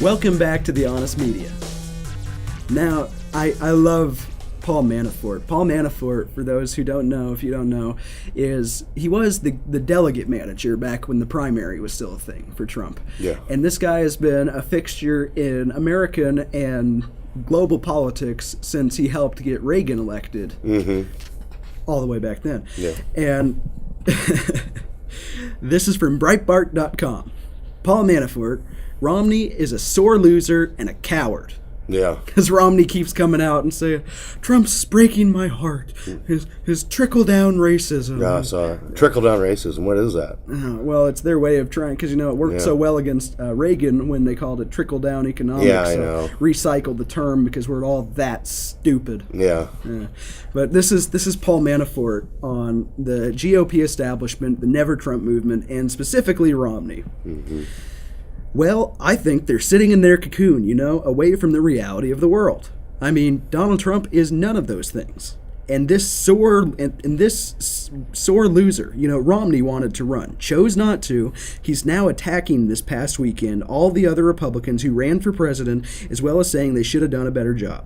Welcome back to the Honest Media. Now, I love Paul Manafort. Paul Manafort, for those who don't know, if you don't know, he was the delegate manager back when the primary was still a thing for Trump. Yeah. And this guy has been a fixture in American and global politics since he helped get Reagan elected. Mm-hmm. All the way back then. Yeah. And this is from Breitbart.com. Paul Manafort, Romney is a sore loser and a coward. Yeah. Because Romney keeps coming out and saying, Trump's breaking my heart. His trickle-down racism. Yeah, I saw it. Trickle-down racism. What is that? Well, it's their way of trying, because, it worked so well against Reagan when they called it trickle-down economics. Yeah, I know. Recycled the term because we're all that stupid. Yeah. But this is Paul Manafort on the GOP establishment, the Never Trump movement, and specifically Romney. Mm-hmm. Well, I think they're sitting in their cocoon, away from the reality of the world. I mean, Donald Trump is none of those things. And this sore loser, Romney wanted to run, chose not to. He's now attacking this past weekend all the other Republicans who ran for president, as well as saying they should have done a better job.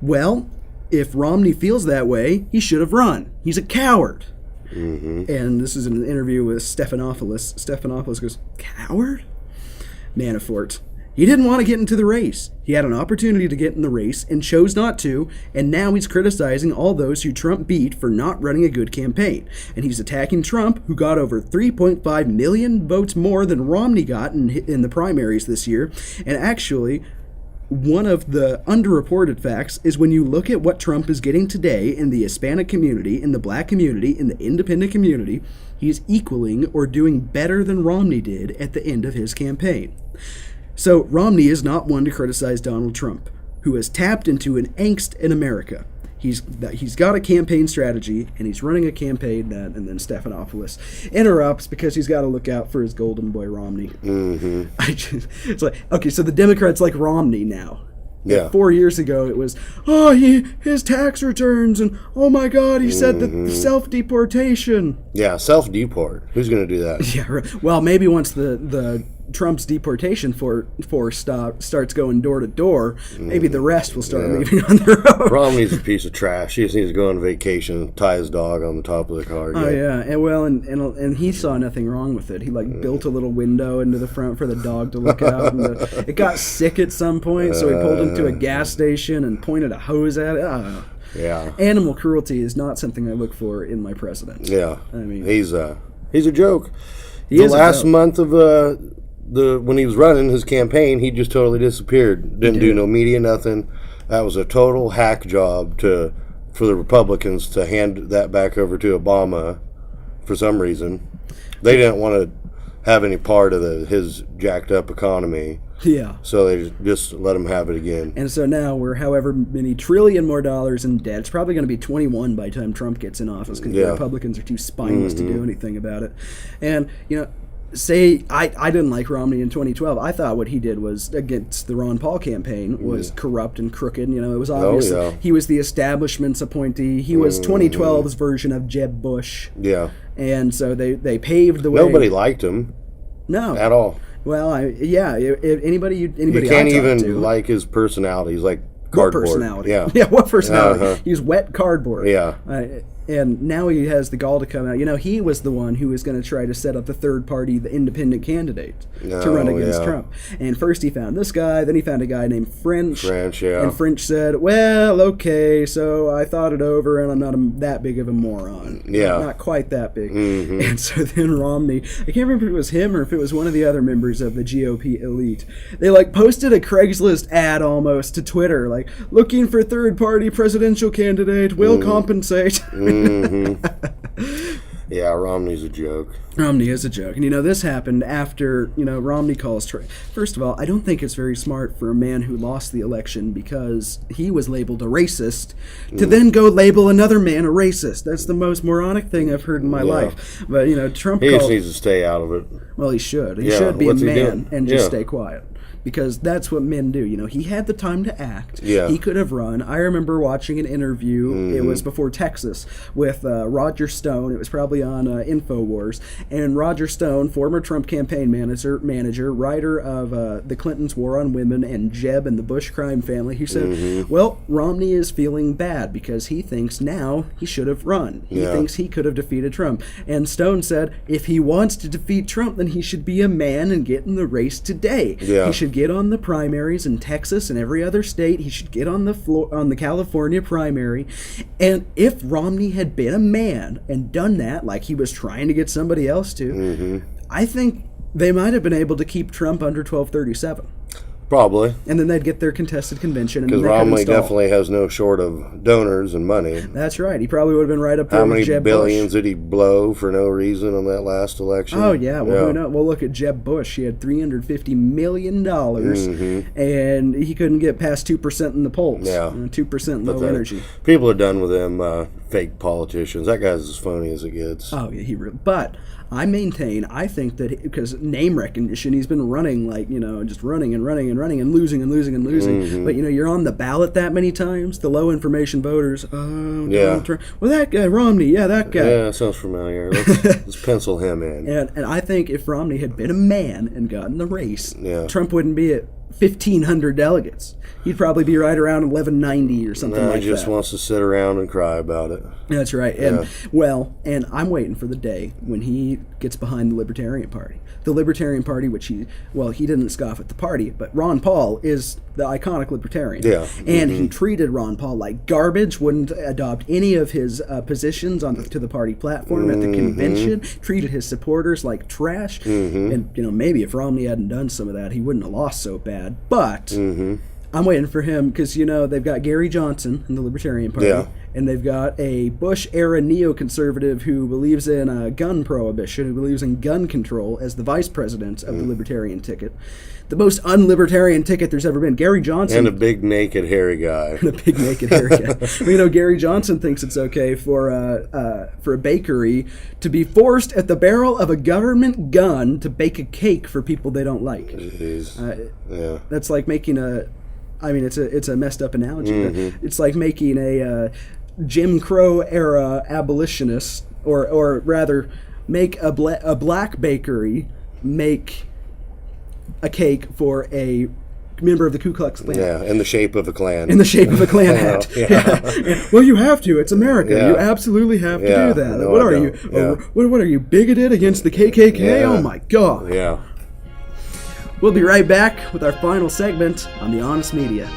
Well, if Romney feels that way, he should have run. He's a coward. Mm-hmm. And this is an interview with Stephanopoulos. Stephanopoulos goes, coward? Manafort. He didn't want to get into the race. He had an opportunity to get in the race and chose not to, and now he's criticizing all those who Trump beat for not running a good campaign. And he's attacking Trump, who got over 3.5 million votes more than Romney got in the primaries this year. And actually, one of the underreported facts is when you look at what Trump is getting today in the Hispanic community, in the black community, in the independent community, he's equaling or doing better than Romney did at the end of his campaign. So Romney is not one to criticize Donald Trump, who has tapped into an angst in America. He's got a campaign strategy, and he's running a campaign and then Stephanopoulos interrupts because he's got to look out for his golden boy Romney. Mm-hmm. It's like, okay, so the Democrats like Romney now. Yeah. 4 years ago, it was, his tax returns, and oh my God, he said that self-deportation. Yeah, self-deport. Who's going to do that? Yeah, well, maybe once the Trump's deportation force starts going door to door, maybe the rest will start leaving on their own. Romney's a piece of trash. He just needs to go on vacation, tie his dog on the top of the car. Oh yeah, and he saw nothing wrong with it. He built a little window into the front for the dog to look out. And it got sick at some point, so he pulled into a gas station and pointed a hose at it. I don't know. Yeah. Animal cruelty is not something I look for in my president. Yeah. I mean, he's a joke. He the is last month of when he was running his campaign, he just totally disappeared. Didn't do no media, nothing. That was a total hack job for the Republicans to hand that back over to Obama for some reason. They didn't want to have any part of his jacked up economy. Yeah. So they just let him have it again. And so now we're however many trillion more dollars in debt. It's probably going to be 21 by the time Trump gets in office because the Republicans are too spineless to do anything about it. And, say I didn't like Romney in 2012. I thought what he did was against the Ron Paul campaign was corrupt and crooked. It was obvious he was the establishment's appointee. He was 2012's version of Jeb Bush. Yeah. And so they paved the way. Nobody liked him. No. At all. Well, if anybody you can't even like his personality. He's like cardboard. What personality? Yeah. Yeah, what personality? He's wet cardboard. Yeah. And now he has the gall to come out. He was the one who was going to try to set up the third party, the independent candidate, to run against Trump. And first he found this guy, then he found a guy named French. And French said, well, okay, so I thought it over, and I'm not that big of a moron. Yeah. Not quite that big. Mm-hmm. And so then Romney, I can't remember if it was him or if it was one of the other members of the GOP elite, they posted a Craigslist ad almost to Twitter, looking for third party presidential candidate, will compensate. Mm-hmm. Yeah, Romney's a joke. Romney is a joke. And, this happened after, Romney calls Trump. First of all, I don't think it's very smart for a man who lost the election because he was labeled a racist to then go label another man a racist. That's the most moronic thing I've heard in my life. But, Trump He just needs to stay out of it. Well, he should. He should be a man and just stay quiet. because that's what men do. You know, he had the time to act. Yeah. He could have run. I remember watching an interview. It was before Texas with Roger Stone. It was probably on InfoWars. And Roger Stone, former Trump campaign manager, writer of the Clintons' War on Women and Jeb and the Bush crime family, he said, well, Romney is feeling bad because he thinks now he should have run. He thinks he could have defeated Trump. And Stone said, if he wants to defeat Trump, then he should be a man and get in the race today. Yeah. He should get on the primaries in Texas and every other state. He should get on the California primary. And if Romney had been a man and done that, like he was trying to get somebody else to, I think they might have been able to keep Trump under 1237. Probably. And then they'd get their contested convention. Because Romney definitely has no short of donors and money. That's right. He probably would have been right up there How with many Jeb billions Bush. did he blow for no reason on that last election? Oh, yeah. Well, who knows? Well, look at Jeb Bush. He had $350 million, and he couldn't get past 2% in the polls. Yeah. 2% low energy. People are done with them fake politicians. That guy's as phony as it gets. Oh, yeah, but I think that because name recognition, he's been running just running and running and running and losing and losing and losing. But, you're on the ballot that many times, the low information voters, Donald Trump. Well, that guy, Romney, that guy. Yeah, sounds familiar. Let's pencil him in. And I think if Romney had been a man and gotten the race, Trump wouldn't be at 1,500 delegates. He'd probably be right around 1,190 or something like that. He just wants to sit around and cry about it. That's right. And and I'm waiting for the day when he gets behind the Libertarian Party. The Libertarian Party, which he didn't scoff at the party, but Ron Paul is the iconic Libertarian. Yeah. And he treated Ron Paul like garbage, wouldn't adopt any of his positions to the party platform at the convention, treated his supporters like trash. And, maybe if Romney hadn't done some of that, he wouldn't have lost so bad. But I'm waiting for him because, they've got Gary Johnson in the Libertarian Party, and they've got a Bush-era neoconservative who believes in gun prohibition, who believes in gun control as the vice president of the Libertarian ticket. The most unlibertarian ticket there's ever been. Gary Johnson. And a big, naked, hairy guy. And a big, naked, hairy guy. Gary Johnson thinks it's okay for a bakery to be forced at the barrel of a government gun to bake a cake for people they don't like. Jeez. That's like making it's a messed up analogy. But it's like making a Jim Crow era abolitionist, or rather, make a black bakery make a cake for a member of the Ku Klux Klan. Yeah, in the shape of a Klan. In the shape of a Klan hat. Well, you have to. It's America. You absolutely have to do that. No, what are you? What are you, bigoted against the KKK? Oh my God. Yeah. We'll be right back with our final segment on The Honest Media.